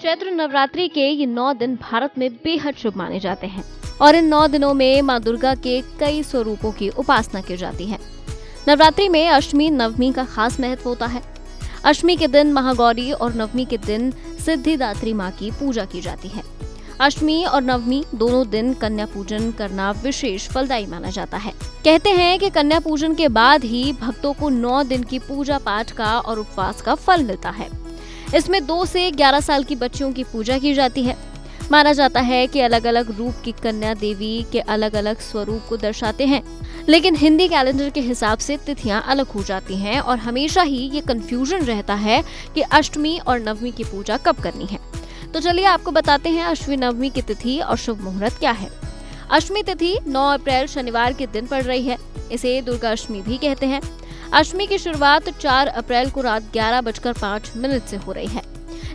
चैत्र नवरात्रि के ये 9 दिन भारत में बेहद शुभ माने जाते हैं और इन 9 दिनों में माँ दुर्गा के कई स्वरूपों की उपासना की जाती है। नवरात्रि में अष्टमी नवमी का खास महत्व होता है। अष्टमी के दिन महागौरी और नवमी के दिन सिद्धिदात्री माँ की पूजा की जाती है। अष्टमी और नवमी दोनों दिन कन्या पूजन करना विशेष फलदायी माना जाता है। कहते हैं कि कन्या पूजन के बाद ही भक्तों को 9 दिन की पूजा पाठ का और उपवास का फल मिलता है। इसमें 2 से 11 साल की बच्चियों की पूजा की जाती है। माना जाता है कि अलग अलग रूप की कन्या देवी के अलग अलग स्वरूप को दर्शाते हैं, लेकिन हिंदी कैलेंडर के हिसाब से तिथियां अलग हो जाती हैं और हमेशा ही ये कंफ्यूजन रहता है कि अष्टमी और नवमी की पूजा कब करनी है। तो चलिए आपको बताते हैं अष्टमी नवमी की तिथि और शुभ मुहूर्त क्या है। अष्टमी तिथि 9 अप्रैल शनिवार के दिन पड़ रही है। इसे दुर्गा अष्टमी भी कहते हैं। अष्टमी की शुरुआत 4 अप्रैल को रात 11:05 से हो रही है।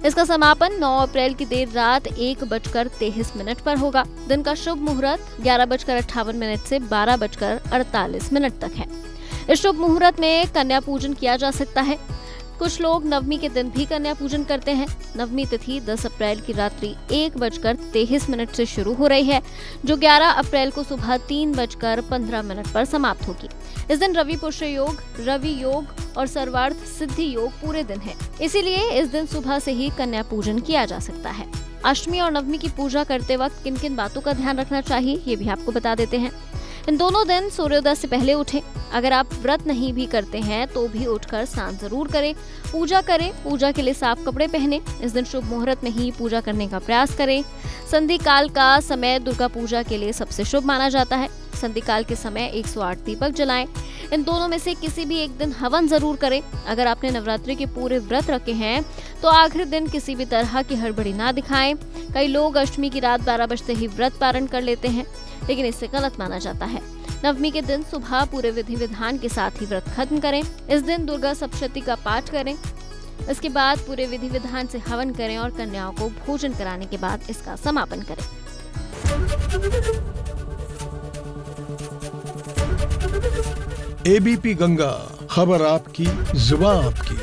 इसका समापन 9 अप्रैल की देर रात 1:23 पर होगा। दिन का शुभ मुहूर्त 11:58 से 12:48 तक है। इस शुभ मुहूर्त में कन्या पूजन किया जा सकता है। कुछ लोग नवमी के दिन भी कन्या पूजन करते हैं। नवमी तिथि 10 अप्रैल की रात्रि 1:23 से शुरू हो रही है, जो 11 अप्रैल को सुबह 3:15 पर समाप्त होगी। इस दिन रवि पुष्य योग, रवि योग और सर्वार्थ सिद्धि योग पूरे दिन है, इसीलिए इस दिन सुबह से ही कन्या पूजन किया जा सकता है। अष्टमी और नवमी की पूजा करते वक्त किन किन बातों का ध्यान रखना चाहिए, ये भी आपको बता देते हैं। इन दोनों दिन सूर्योदय से पहले उठें। अगर आप व्रत नहीं भी करते हैं तो भी उठकर स्नान जरूर करें। पूजा करें। पूजा के लिए साफ कपड़े पहने। इस दिन शुभ मुहूर्त में ही पूजा करने का प्रयास करें। संधि काल का समय दुर्गा पूजा के लिए सबसे शुभ माना जाता है। संधि काल के समय 108 दीपक जलाएं। इन दोनों में से किसी भी एक दिन हवन जरूर करें। अगर आपने नवरात्रि के पूरे व्रत रखे हैं तो आखिरी दिन किसी भी तरह की हड़बड़ी ना दिखाएं। कई लोग अष्टमी की रात 12 बजते ही व्रत पारण कर लेते हैं, लेकिन इससे गलत माना जाता है। नवमी के दिन सुबह पूरे विधि विधान के साथ ही व्रत खत्म करें। इस दिन दुर्गा सप्तशती का पाठ करें। इसके बाद पूरे विधि विधान से हवन करें और कन्याओं को भोजन कराने के बाद इसका समापन करें। एबीपी गंगा, खबर आपकी, जुबान आपकी।